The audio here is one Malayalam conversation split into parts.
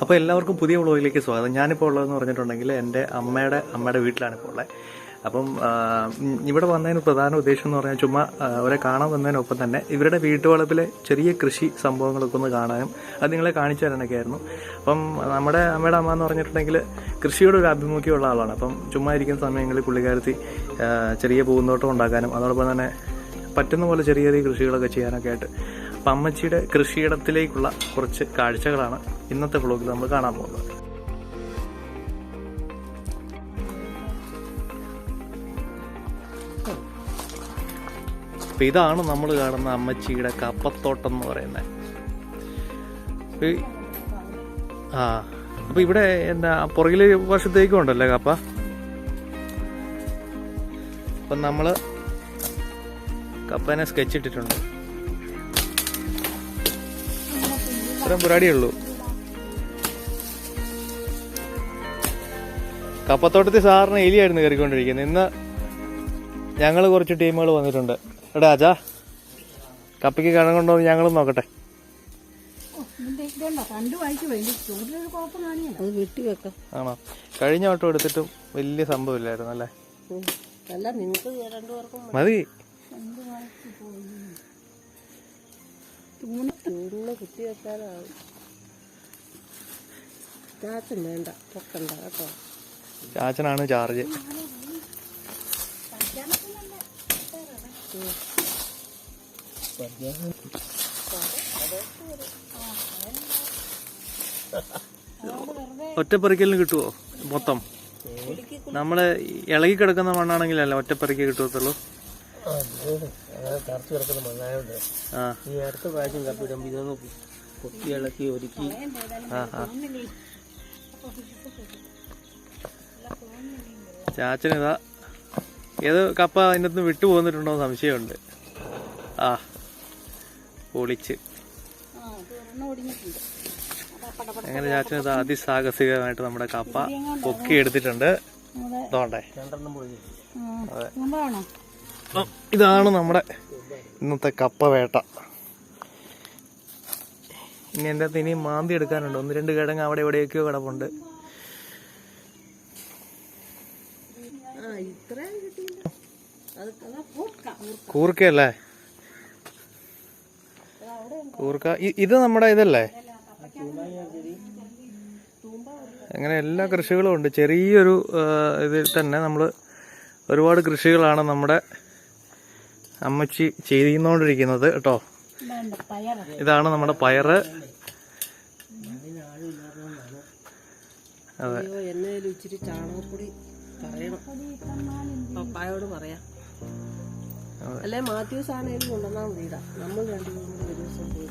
അപ്പോൾ എല്ലാവർക്കും പുതിയ വ്ളോഗിലേക്ക് സ്വാഗതം. ഞാനിപ്പോൾ ഉള്ളതെന്ന് പറഞ്ഞിട്ടുണ്ടെങ്കിൽ എൻ്റെ അമ്മയുടെ വീട്ടിലാണിപ്പോൾ ഉള്ളത്. അപ്പം ഇവിടെ വന്നതിന് പ്രധാന ഉദ്ദേശം എന്ന് പറഞ്ഞാൽ ചുമ്മാ അവരെ കാണാൻ വന്നതിനൊപ്പം തന്നെ ഇവരുടെ വീട്ടുവളപ്പിലെ ചെറിയ കൃഷി സംഭവങ്ങളൊക്കെ ഒന്ന് കാണാനും അത് നിങ്ങളെ കാണിച്ചു തരാനൊക്കെ ആയിരുന്നു. അപ്പം നമ്മുടെ അമ്മയുടെ അമ്മ എന്ന് പറഞ്ഞിട്ടുണ്ടെങ്കിൽ കൃഷിയോട് ഒരു ആഭിമുഖ്യമുള്ള ആളാണ്. അപ്പം ചുമ്മാ ഇരിക്കുന്ന സമയങ്ങളിൽ പുള്ളിക്കാരത്തി ചെറിയ പൂന്തോട്ടം ഉണ്ടാക്കാനും അതോടൊപ്പം തന്നെ പറ്റുന്ന പോലെ ചെറിയ ചെറിയ കൃഷികളൊക്കെ ചെയ്യാനൊക്കെ ആയിട്ട് അപ്പം അമ്മച്ചിയുടെ കൃഷിയിടത്തിലേക്കുള്ള കുറച്ച് കാഴ്ചകളാണ് ഇന്നത്തെ വ്ളോഗിൽ നമ്മൾ കാണാൻ പോകുന്നത്. അപ്പം ഇതാണ് നമ്മൾ കാണുന്ന അമ്മച്ചിയുടെ കപ്പത്തോട്ടം എന്ന് പറയുന്നത്. അപ്പം ഇവിടെ എന്താ പുറകില് വർഷത്തേക്കും ഉണ്ടല്ലേ കപ്പ. അപ്പം നമ്മൾ കപ്പനെ സ്കെച്ച് ഇട്ടിട്ടുണ്ട്. ഇത്രയും പരിപാടിയേ ഉള്ളൂ. കപ്പത്തോട്ടത്തിൽ സാറിന് എലിയായിരുന്നു കയറിക്കൊണ്ടിരിക്കുന്നത്. ഇന്ന് ഞങ്ങൾ കുറച്ച് ടീമുകൾ വന്നിട്ടുണ്ട്. എടാ അജാ, കപ്പയ്ക്ക് കിഴങ്ങ് കൊണ്ടോ ഞങ്ങളും നോക്കട്ടെ. ആണോ? കഴിഞ്ഞ വട്ടം എടുത്തിട്ടും വലിയ സംഭവമില്ലായിരുന്നു അല്ലേ? മതി. ചാച്ചനാണ് ചാർജ്. ഒറ്റപ്പറിക്കലിന് കിട്ടുവോ മൊത്തം? നമ്മള് ഇളകി കിടക്കുന്ന മണ്ണാണെങ്കിലല്ല ഒറ്റപ്പറിക്ക് കിട്ടുവത്തുള്ളൂ. ചാച്ചനിതാ ഏത് കപ്പ അതിൻ്റെ അകത്ത് വിട്ടു പോന്നിട്ടുണ്ടോ സംശയമുണ്ട്. പൊളിച്ച് അങ്ങനെ ചാച്ചനിതാ അതിസാഹസികമായിട്ട് നമ്മുടെ കപ്പ പൊക്കി എടുത്തിട്ടുണ്ട്. ഇതോണ്ടേ ഇതാണ് നമ്മുടെ ഇന്നത്തെ കപ്പ വേട്ട. ഇനി എൻ്റെ അകത്ത് ഇനിയും മാന്തി എടുക്കാനുണ്ട്. 1-2 കിഴങ്ങ് അവിടെ എവിടെയൊക്കെയോ കിടപ്പുണ്ട്. കൂർക്കയല്ലേ? കൂർക്ക ഇത് നമ്മുടെ ഇതല്ലേ? അങ്ങനെ എല്ലാ കൃഷികളും ഉണ്ട്. ചെറിയൊരു ഇതിൽ തന്നെ നമ്മൾ ഒരുപാട് കൃഷികളാണ് നമ്മുടെ അമ്മച്ചി ചെയ്യുന്നോണ്ടിരിക്കുന്നത് കേട്ടോ. ഇതാണ് നമ്മുടെ പയറ്. അതെ, ഇച്ചിരി ചാണകപ്പൊടി പറയണം, പപ്പായോട് പറയാം. അല്ലെ മാത്യൂസ് ആണെങ്കിലും കൊണ്ടുവന്നാൽ മതിയിടാം. നമ്മൾ രണ്ടുപേരും കൂടി ഒരു ദിവസം പോയി.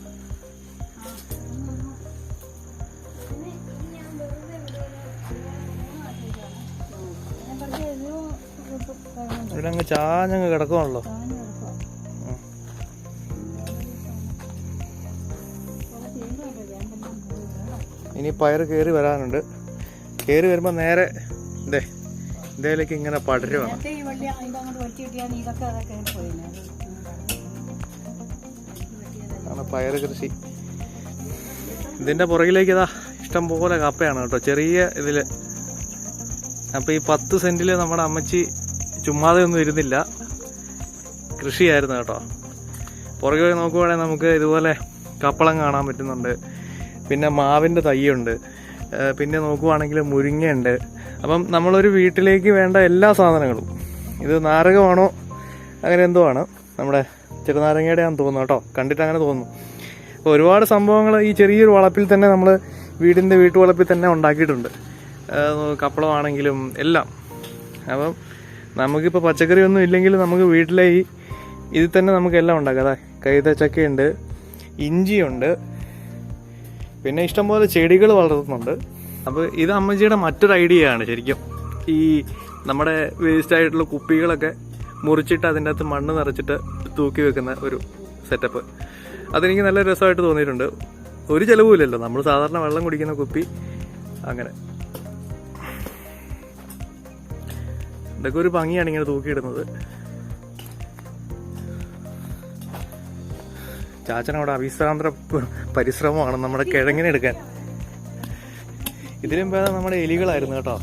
ഇവിടെ അങ്ങ് ചാഞ്ഞങ്ങ് കിടക്കുവാണല്ലോ. ഇനി പയറ് കയറി വരാനുണ്ട്. കയറി വരുമ്പോ നേരെ ഇതേലേക്ക് ഇങ്ങനെ പടരുവാണ്. ആണ് പയറ് കൃഷി. ഇതിന്റെ പുറകിലേക്ക് ഇതാ ഇഷ്ടം പോലെ കപ്പയാണ് കേട്ടോ, ചെറിയ ഇതില്. അപ്പൊ ഈ 10 സെന്റില് നമ്മുടെ അമ്മച്ചി ചുമ്മാതെ ഒന്നും ഇരുന്നില്ല, കൃഷിയായിരുന്നു കേട്ടോ. പുറകെ നോക്കുവാണെങ്കിൽ നമുക്ക് ഇതുപോലെ കപ്പളം കാണാൻ പറ്റുന്നുണ്ട്. പിന്നെ മാവിന്റെ തൈയുണ്ട്. പിന്നെ നോക്കുവാണെങ്കിൽ മുരിങ്ങയുണ്ട്. അപ്പം നമ്മളൊരു വീട്ടിലേക്ക് വേണ്ട എല്ലാ സാധനങ്ങളും, ഇത് നാരകമാണോ അങ്ങനെ എന്തോ ആണ്, നമ്മുടെ ചെറുനാരങ്ങയുടെ ആണെന്ന് തോന്നുന്നു കേട്ടോ, കണ്ടിട്ട് അങ്ങനെ തോന്നുന്നു. അപ്പോൾ ഒരുപാട് സംഭവങ്ങൾ ഈ ചെറിയൊരു വളപ്പിൽ തന്നെ നമ്മൾ വീട്ടുവളപ്പിൽ തന്നെ ഉണ്ടാക്കിയിട്ടുണ്ട്. കപ്പളമാണെങ്കിലും എല്ലാം. അപ്പം നമുക്കിപ്പോൾ പച്ചക്കറി ഒന്നും ഇല്ലെങ്കിൽ നമുക്ക് വീട്ടിലെ ഇതിൽ തന്നെ നമുക്കെല്ലാം ഉണ്ടാക്കാം. അതാ കൈതച്ചക്കയുണ്ട്, ഇഞ്ചിയുണ്ട്, പിന്നെ ഇഷ്ടംപോലെ ചെടികൾ വളർത്തുന്നുണ്ട്. അപ്പോൾ ഇത് അമ്മച്ചിയുടെ മറ്റൊരു ഐഡിയ ആണ് ശരിക്കും. ഈ നമ്മുടെ വേസ്റ്റ് ആയിട്ടുള്ള കുപ്പികളൊക്കെ മുറിച്ചിട്ട് അതിൻ്റെ അകത്ത് മണ്ണ് നിറച്ചിട്ട് തൂക്കി വെക്കുന്ന ഒരു സെറ്റപ്പ്. അതെനിക്ക് നല്ല രസമായിട്ട് തോന്നിയിട്ടുണ്ട്. ഒരു ചിലവുമില്ലല്ലോ, നമ്മൾ സാധാരണ വെള്ളം കുടിക്കുന്ന കുപ്പി. അങ്ങനെ ഇതൊക്കെ ഒരു ഭംഗിയാണ് ഇങ്ങനെ തൂക്കിയിടുന്നത്. ചാച്ചനവിടെ അവിശ്രാന്ത പരിശ്രമമാണ് നമ്മുടെ കിഴങ്ങിനെടുക്കാൻ. ഇതിലും ഭേദം നമ്മുടെ എലികളായിരുന്നു കേട്ടോ.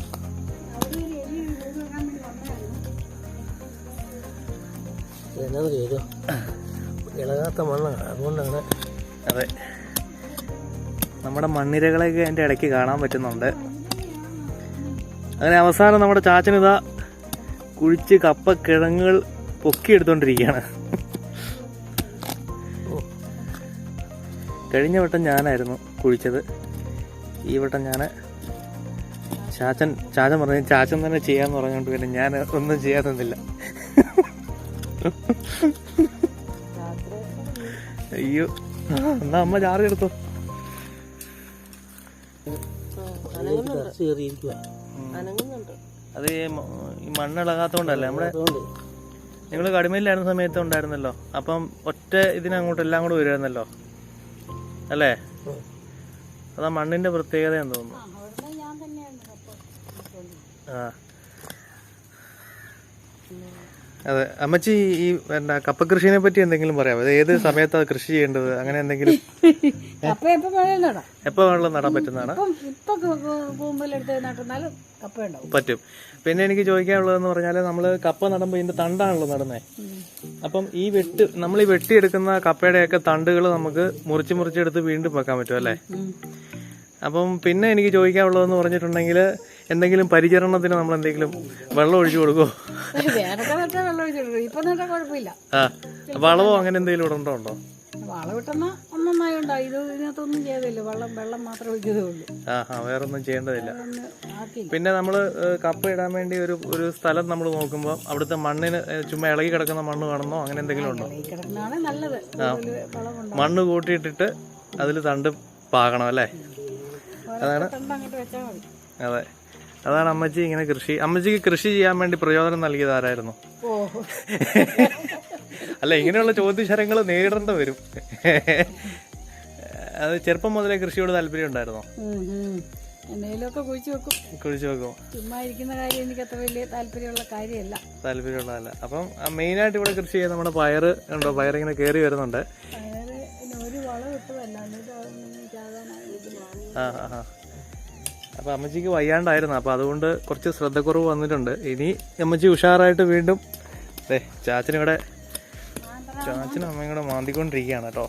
ഇളകാത്ത മണ്ണാണ്, അതുകൊണ്ടാണ്. അതെ, നമ്മുടെ മണ്ണിരകളെയൊക്കെ അതിൻ്റെ ഇടയ്ക്ക് കാണാൻ പറ്റുന്നുണ്ട്. അങ്ങനെ അവസാനം നമ്മുടെ ചാച്ചനിതാ കുഴിച്ച് കപ്പ കിഴങ്ങുകൾ പൊക്കിയെടുത്തോണ്ടിരിക്കുകയാണ്. കഴിഞ്ഞ വട്ടം ഞാനായിരുന്നു കുഴിച്ചത്, ഈ വട്ടം ചാച്ചൻ പറഞ്ഞു ചാച്ചൻ തന്നെ ചെയ്യാന്ന് പറഞ്ഞോണ്ട് പിന്നെ ഞാൻ ഒന്നും ചെയ്യാൻ നിന്നില്ല. അയ്യോ, എന്നാ അമ്മ ചാറി എടുത്തോ. അത് ഈ മണ്ണിളകാത്തോണ്ടല്ലേ. നിങ്ങൾ കടിമയിലായിരുന്ന സമയത്ത് ഉണ്ടായിരുന്നല്ലോ, അപ്പം ഒറ്റ ഇതിനങ്ങോട്ട് എല്ലാം കൂടെ വരുമായിരുന്നല്ലോ അല്ലേ? അതാ മണ്ണിന്റെ പ്രത്യേകതയെന്ന് തോന്നുന്നു. ആ അതെ. അമ്മച്ചി ഈ കപ്പ കൃഷിനെ പറ്റി എന്തെങ്കിലും പറയാമോ? അത് ഏത് സമയത്താണ് കൃഷി ചെയ്യേണ്ടത്, അങ്ങനെ എന്തെങ്കിലും? എപ്പോ വെള്ളം നടാൻ പറ്റുന്നതാണ്? പറ്റും. പിന്നെ എനിക്ക് ചോദിക്കാനുള്ളതെന്ന് പറഞ്ഞാൽ, നമ്മള് കപ്പ നടുമ്പോൾ ഇതിന്റെ തണ്ടാണല്ലോ നടുന്നേ. അപ്പം നമ്മൾ ഈ വെട്ടിയെടുക്കുന്ന കപ്പയുടെയൊക്കെ തണ്ടുകൾ നമുക്ക് മുറിച്ചെടുത്ത് വീണ്ടും വെക്കാൻ പറ്റും അല്ലേ? അപ്പം പിന്നെ എനിക്ക് ചോദിക്കാനുള്ളതെന്ന് പറഞ്ഞിട്ടുണ്ടെങ്കിൽ, എന്തെങ്കിലും പരിചരണത്തിന് നമ്മൾ എന്തെങ്കിലും വെള്ളം ഒഴിച്ചു കൊടുക്കുമോ? ആ, വളവോ അങ്ങനെ എന്തെങ്കിലും ഇവിടെ ഉണ്ടോ? വളവിട്ടെന്നാ ഒന്നൊന്നായോണ്ടാ, ഇതിനകത്തൊന്നും ചെയ്തില്ല, വെള്ളം മാത്രമേ ഒഴിച്ചതേ ഉള്ളൂ. വേറൊന്നും ചെയ്യേണ്ടതില്ല. പിന്നെ നമ്മള് കപ്പ ഇടാൻ വേണ്ടി ഒരു സ്ഥലം നമ്മൾ നോക്കുമ്പോൾ അവിടുത്തെ മണ്ണിന് ചുമ്മാ ഇളകി കിടക്കുന്ന മണ്ണ് വേണമെന്നോ അങ്ങനെ എന്തെങ്കിലും ഉണ്ടോ? നല്ലത്. മണ്ണ് കൂട്ടിയിട്ടിട്ട് അതിൽ തണ്ട് പാകണം അല്ലേ? അതാണ്. അതെ, അതാണ് അമ്മച്ചി ഇങ്ങനെ അമ്മച്ചിക്ക് കൃഷി ചെയ്യാൻ വേണ്ടി പ്രചോദനം നൽകിയത് ആരായിരുന്നു? അല്ല, ഇങ്ങനെയുള്ള ചോദ്യശരങ്ങൾ നേരിടേണ്ടി വരും. അത് ചെറുപ്പം മുതലേ കൃഷിയോട് താല്പര്യം ഉണ്ടായിരുന്നോ? കുഴിച്ചു വെക്കും. ചുമ്മാ ഇരിക്കുന്ന കാര്യം എനിക്ക് അത്ര വലിയ താല്പര്യമുള്ളതല്ല. അപ്പം മെയിനായിട്ട് ഇവിടെ കൃഷി ചെയ്യുന്ന നമ്മുടെ പയറ് ഉണ്ടോ? പയറിങ്ങനെ കയറി വരുന്നുണ്ട്. അപ്പൊ അമ്മച്ചിക്ക് വയ്യാണ്ടായിരുന്നു, അപ്പൊ അതുകൊണ്ട് കുറച്ച് ശ്രദ്ധക്കുറവ് വന്നിട്ടുണ്ട്. ഇനി അമ്മച്ചി ഉഷാറായിട്ട് വീണ്ടും ചാച്ചനും അമ്മയും കൂടെ മാന്തിക്കൊണ്ടിരിക്കുകയാണ് കേട്ടോ.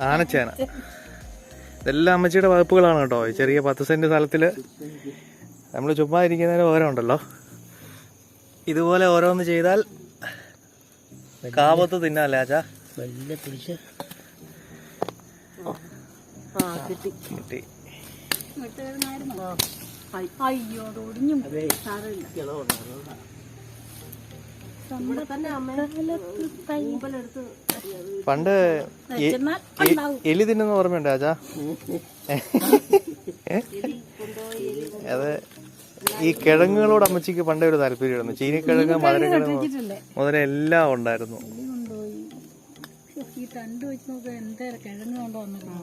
ആനച്ചേന ഇതെല്ലാം അമ്മച്ചിയുടെ വകുപ്പുകളാണ് കേട്ടോ. ഈ ചെറിയ 10 സെന്റ് സ്ഥലത്തില് നമ്മൾ ചുമ്മാ ഇരിക്കുന്നതിന് ഓരോ ഉണ്ടല്ലോ, ഇതുപോലെ ഓരോന്ന് ചെയ്താൽ കാവത്ത് തിന്നാല്ലേ ആച്ചാ? കിട്ടി. പണ്ട് എലി തിന്നുന്ന ഓർമ്മയുണ്ട് ആച്ചാ? അത് ഈ കിഴങ്ങുകളോട് അമ്മച്ചിക്ക് പണ്ടേ ഒരു താല്പര്യമായിരുന്നു. ചീനിക്കിഴങ്ങ്, മധുരക്കിഴങ്ങ് മുതലേ എല്ലാം ഉണ്ടായിരുന്നു. ഈ തണ്ട് വെച്ച് നോക്കാൻ എന്താ കിഴങ്ങ് കൊണ്ടു വന്നിട്ടുണ്ടോ?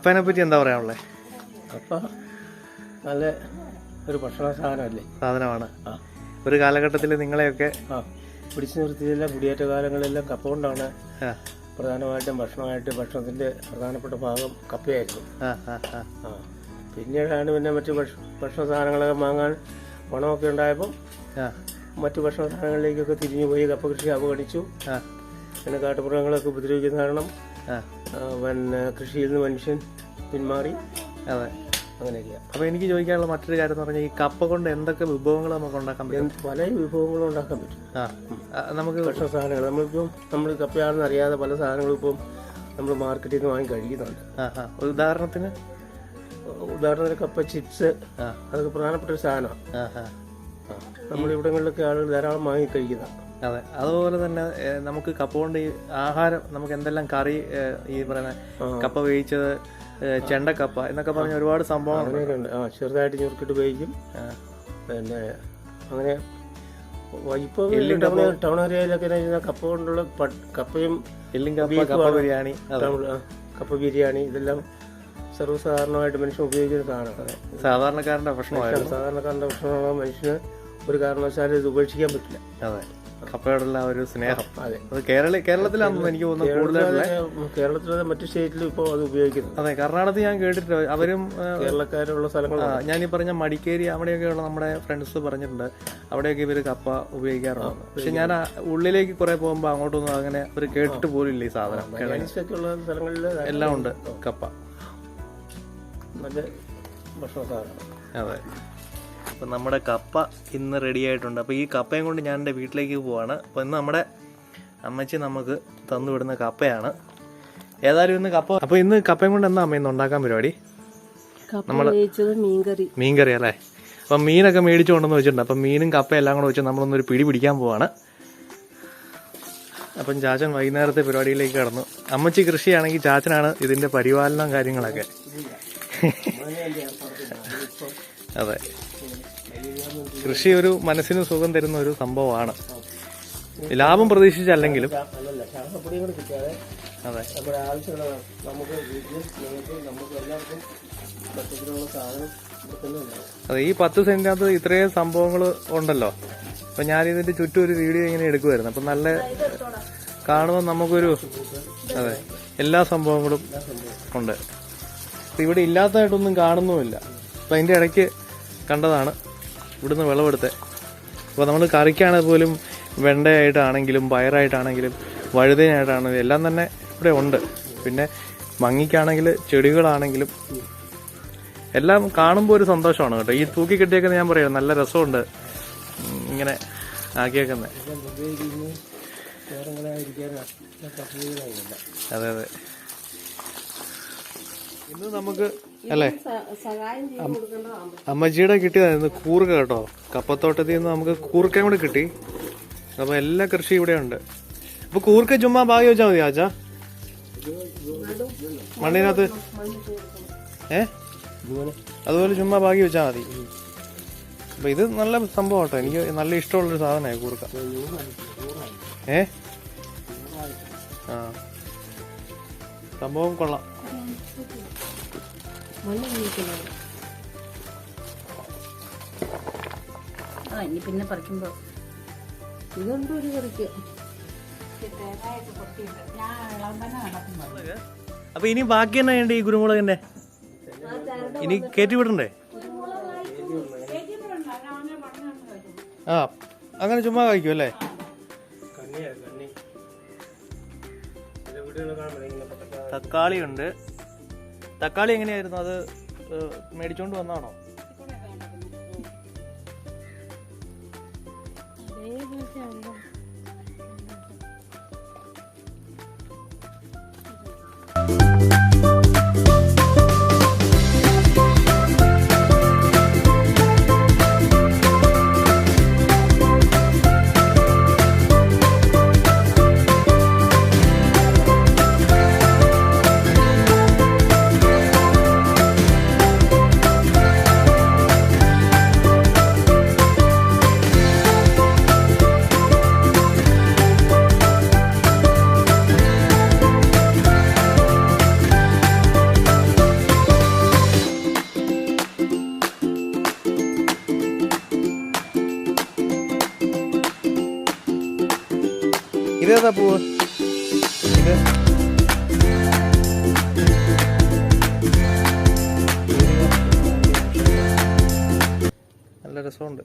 കപ്പേനെ പറ്റി എന്താ പറയാനുള്ളത്? കപ്പ നല്ല ഒരു ഭക്ഷണ സാധനമാണ്. ഒരു കാലഘട്ടത്തിൽ നിങ്ങളെയൊക്കെ പിടിച്ചു നിർത്തിയില്ല. കുടിയേറ്റ കാലങ്ങളിലെല്ലാം കപ്പ കൊണ്ടാണ് പ്രധാനമായിട്ടും ഭക്ഷണത്തിന്റെ പ്രധാനപ്പെട്ട ഭാഗം കപ്പയായിരുന്നു. പിന്നീടാണ് പിന്നെ മറ്റു ഭക്ഷണ സാധനങ്ങളൊക്കെ വാങ്ങാൻ പണമൊക്കെ ഉണ്ടായപ്പം മറ്റു ഭക്ഷണ സാധനങ്ങളിലേക്കൊക്കെ തിരിഞ്ഞു പോയി. കപ്പ കൃഷി അവഗണിച്ചു. പിന്നെ കാട്ടുമൃഗങ്ങളൊക്കെ ഉപദ്രവിക്കുന്ന കാരണം പിന്നെ കൃഷിയിൽ നിന്ന് മനുഷ്യൻ പിന്മാറി. അതെ, അങ്ങനെയൊക്കെയാണ്. അപ്പോൾ എനിക്ക് ചോദിക്കാനുള്ള മറ്റൊരു കാര്യം എന്ന് പറഞ്ഞാൽ ഈ കപ്പ കൊണ്ട് എന്തൊക്കെ വിഭവങ്ങൾ നമുക്ക് ഉണ്ടാക്കാൻ പറ്റും? പല വിഭവങ്ങളും ഉണ്ടാക്കാൻ പറ്റും. നമുക്ക് ഭക്ഷണ സാധനങ്ങൾ നമ്മൾ കപ്പയാണെന്ന് അറിയാതെ പല സാധനങ്ങളും ഇപ്പം നമ്മൾ മാർക്കറ്റിൽ നിന്ന് വാങ്ങി കഴിക്കുന്നുണ്ട്. ഉദാഹരണത്തിന് കപ്പ ചിപ്സ്, അതൊക്കെ പ്രധാനപ്പെട്ട ഒരു സാധനമാണ്. നമ്മളിവിടങ്ങളിലൊക്കെ ആളുകൾ ധാരാളം വാങ്ങി കഴിക്കുന്നതാണ്. അതെ, അതുപോലെ തന്നെ നമുക്ക് കപ്പ കൊണ്ട് ഈ ആഹാരം നമുക്ക് എന്തെല്ലാം കറി, ഈ പറയുന്ന കപ്പ വേവിച്ചത്, ചെണ്ടക്കപ്പ എന്നൊക്കെ പറഞ്ഞ ഒരുപാട് സംഭവങ്ങളുണ്ട്. ചെറുതായിട്ട് ഞുറുക്കിട്ട് ഉപയോഗിക്കും. പിന്നെ അങ്ങനെ ഇപ്പം ടൗൺ ഏരിയയിലൊക്കെ കപ്പ കൊണ്ടുള്ള കപ്പയും കപ്പ ബിരിയാണി, കപ്പ ബിരിയാണി ഇതെല്ലാം സർവ്വസാധാരണമായിട്ട് മനുഷ്യൻ ഉപയോഗിക്കുന്ന സാധനമാണ്. സാധാരണക്കാരന്റെ ഭക്ഷണമാണ്. മനുഷ്യന് ഒരു കാരണവശാലും ഇത് ഉപേക്ഷിക്കാൻ പറ്റില്ല. അതെ, കപ്പയോടുള്ള ഒരു സ്നേഹം. അതെ, അത് കേരളത്തിലാണെന്ന് എനിക്ക് തോന്നുന്നു കൂടുതലുള്ള. കേരളത്തിലെ മറ്റു സ്റ്റേറ്റിലും ഇപ്പോൾ അത് ഉപയോഗിക്കുന്നു. അതെ, കർണാടകത്തിൽ ഞാൻ കേട്ടിട്ട് അവരും കേരളക്കാരുള്ള സ്ഥലങ്ങളാണ്. ഞാനീ പറഞ്ഞ മടിക്കേരി അവിടെയൊക്കെയുള്ള നമ്മുടെ ഫ്രണ്ട്സ് പറഞ്ഞിട്ടുണ്ട് അവിടെയൊക്കെ ഇവര് കപ്പ ഉപയോഗിക്കാറുണ്ട്. പക്ഷെ ഞാൻ ഉള്ളിലേക്ക് കുറെ പോകുമ്പോൾ അങ്ങോട്ടൊന്നും അങ്ങനെ അവർ കേട്ടിട്ട് പോലില്ല ഈ സാധനം. സ്ഥലങ്ങളിൽ എല്ലാം ഉണ്ട് കപ്പ. നല്ല ഭക്ഷണ സാധനം. അതെ, അപ്പം നമ്മുടെ കപ്പ ഇന്ന് റെഡി ആയിട്ടുണ്ട്. അപ്പോൾ ഈ കപ്പയും കൊണ്ട് ഞാൻ എൻ്റെ വീട്ടിലേക്ക് പോവാണ്. അപ്പോൾ ഇന്ന് നമ്മുടെ അമ്മച്ചി നമുക്ക് തന്നുവിടുന്ന കപ്പയാണ്. ഏതായാലും ഇന്ന് കപ്പ. അപ്പോൾ ഇന്ന് കപ്പയും കൊണ്ട് എന്താ അമ്മ ഇന്ന് ഉണ്ടാക്കാൻ പരിപാടി? നമ്മൾ മീൻകറി അല്ലേ? അപ്പം മീനൊക്കെ മേടിച്ചു കൊണ്ടെന്ന് വെച്ചിട്ടുണ്ട്. അപ്പം മീനും കപ്പയും എല്ലാം കൂടെ വെച്ച് നമ്മളൊന്നൊരു പിടി പിടിക്കാൻ പോവാണ്. അപ്പം ചാച്ചൻ വൈകുന്നേരത്തെ പരിപാടിയിലേക്ക് കടന്നു. അമ്മച്ചി കൃഷിയാണെങ്കിൽ ചാച്ചനാണ് ഇതിൻ്റെ പരിപാലനം കാര്യങ്ങളൊക്കെ. അതെ, കൃഷി ഒരു മനസ്സിന് സുഖം തരുന്ന ഒരു സംഭവമാണ്. ലാഭം പ്രതീക്ഷിച്ചല്ലെങ്കിലും. അതെ, അതെ, ഈ 10 സെന്റിനകത്ത് ഇത്രയും സംഭവങ്ങൾ ഉണ്ടല്ലോ. അപ്പൊ ഞാനിതിന്റെ ചുറ്റും ഒരു വീഡിയോ ഇങ്ങനെ എടുക്കുമായിരുന്നു. അപ്പൊ നല്ല കാണുമ്പോൾ നമുക്കൊരു, അതെ, എല്ലാ സംഭവങ്ങളും ഉണ്ട്. ഇവിടെ ഇല്ലാത്തതായിട്ടൊന്നും കാണുന്നുമില്ല. അപ്പൊ അതിന്റെ ഇടയ്ക്ക് കണ്ടതാണ് ഇവിടുന്ന് വിളവെടുത്തത്. അപ്പോൾ നമ്മൾ കറിക്കാണെങ്കിൽ പോലും വെണ്ടയായിട്ടാണെങ്കിലും പയറായിട്ടാണെങ്കിലും വഴുതനായിട്ടാണെങ്കിലും എല്ലാം തന്നെ ഇവിടെ ഉണ്ട്. പിന്നെ മങ്ങിക്കാണെങ്കിൽ ചെടികളാണെങ്കിലും എല്ലാം കാണുമ്പോൾ ഒരു സന്തോഷമാണ് കേട്ടോ. ഈ തൂക്കി കെട്ടിയൊക്കെ ഞാൻ പറയാം നല്ല രസമുണ്ട് ഇങ്ങനെ ആക്കിയേക്കുന്നത്. അതെ, അതെ, ഇന്ന് നമുക്ക് അല്ലേ അമ്മച്ചിയുടെ കിട്ടിയതായിരുന്നു കൂർക്ക കേട്ടോ. കപ്പത്തോട്ടത്തിൽ നിന്ന് നമുക്ക് കൂർക്കയും കൂടെ കിട്ടി. അപ്പൊ എല്ലാ കൃഷി ഇവിടെ ഉണ്ട്. അപ്പൊ കൂർക്ക ചുമ്മാ ബാഗി വെച്ചാൽ മതി ആച്ചാ മണ്ണിനകത്ത്? അതുപോലെ ചുമ്മാ ബാഗി വെച്ചാൽ മതി. അപ്പൊ ഇത് നല്ല സംഭവം കേട്ടോ. എനിക്ക് നല്ല ഇഷ്ടമുള്ളൊരു സാധനമായി കൂർക്ക. സംഭവം കൊള്ളാം. പിന്നെ പറിക്കുമ്പോ ഇതുണ്ട് ഒരു കറിക്ക്. അപ്പൊ ഇനി ബാക്കി തന്നെ വേണ്ട ഈ കുരുമുളകിന്റെ ഇനി കയറ്റി വിടണ്ടേ? അങ്ങനെ ചുമ്മാ കഴിക്കും അല്ലേ? തക്കാളി ഉണ്ട്. തക്കാളി എങ്ങനെയായിരുന്നു? അത് മേടിച്ചോണ്ട് വന്നാണോ? ഇതേതാ പൂവ്? ഇത് നല്ല രസമുണ്ട്.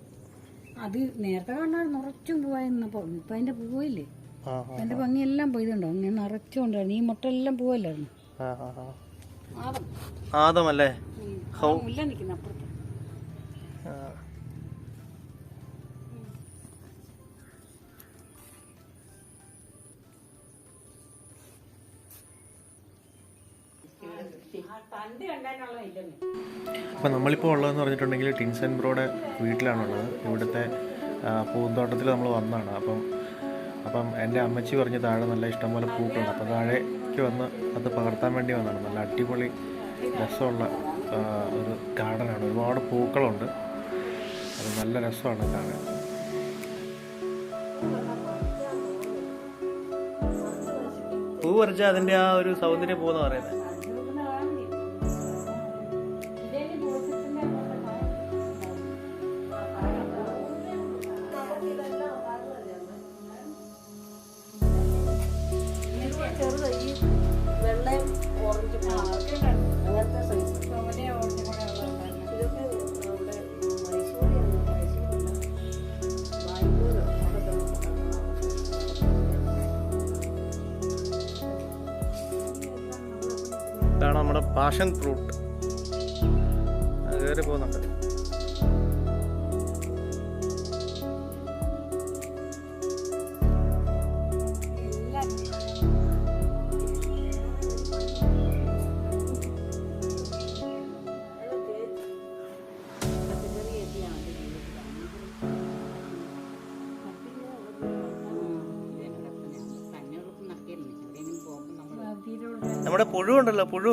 അത് നേരത്തെ കണ്ടാൽ നിറച്ചും പൂവായിരുന്നപ്പോ ഇപ്പൊ അതിന്റെ പൂവില്ലേ, അതിന്റെ ഭംഗിയെല്ലാം പോയതുണ്ടോ, ഇങ്ങനെ നിറച്ചുകൊണ്ടായിരുന്നു. ഈ മുട്ട എല്ലാം പൂവല്ലായിരുന്നു. ആദമല്ലേ മുല്ല നിൽക്കുന്ന അപ്പുറത്ത്. അപ്പം നമ്മളിപ്പോൾ ഉള്ളതെന്ന് പറഞ്ഞിട്ടുണ്ടെങ്കിൽ ടിൻസൺ ബ്രോയുടെ വീട്ടിലാണുള്ളത്. ഇവിടുത്തെ പൂന്തോട്ടത്തിൽ നമ്മൾ വന്നതാണ്. അപ്പം എൻ്റെ അമ്മച്ചി പറഞ്ഞ് താഴെ നല്ല ഇഷ്ടംപോലെ പൂക്കളുണ്ട്. അപ്പോൾ താഴേക്ക് വന്ന് അത് പകർത്താൻ വേണ്ടി വന്നതാണ്. നല്ല അടിപൊളി രസമുള്ള ഒരു ഗാർഡനാണ്. ഒരുപാട് പൂക്കളുണ്ട്. അത് നല്ല രസമാണ് കാണാൻ. പൂ പറിച്ചാൽ അതിൻ്റെ ആ ഒരു സൗന്ദര്യം പൂവെന്ന് പറയുന്നത്. വെള്ളയും ഓറഞ്ചും അങ്ങനത്തെ സൈസ്. ഇതാണ് നമ്മുടെ പാഷൻ ഫ്രൂട്ട്. കയറി പോകുന്നുണ്ട്. നമ്മുടെ പുഴു ഉണ്ടല്ലോ, പുഴു.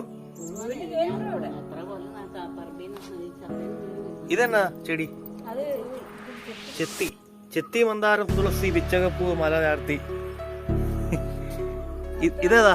ഇതെന്നാ ചെടി? ചെത്തി. ചെത്തി, മന്ദാരം, തുളസി, പിച്ചകപ്പൂ, മല ചാർത്തി. ഇതേതാ?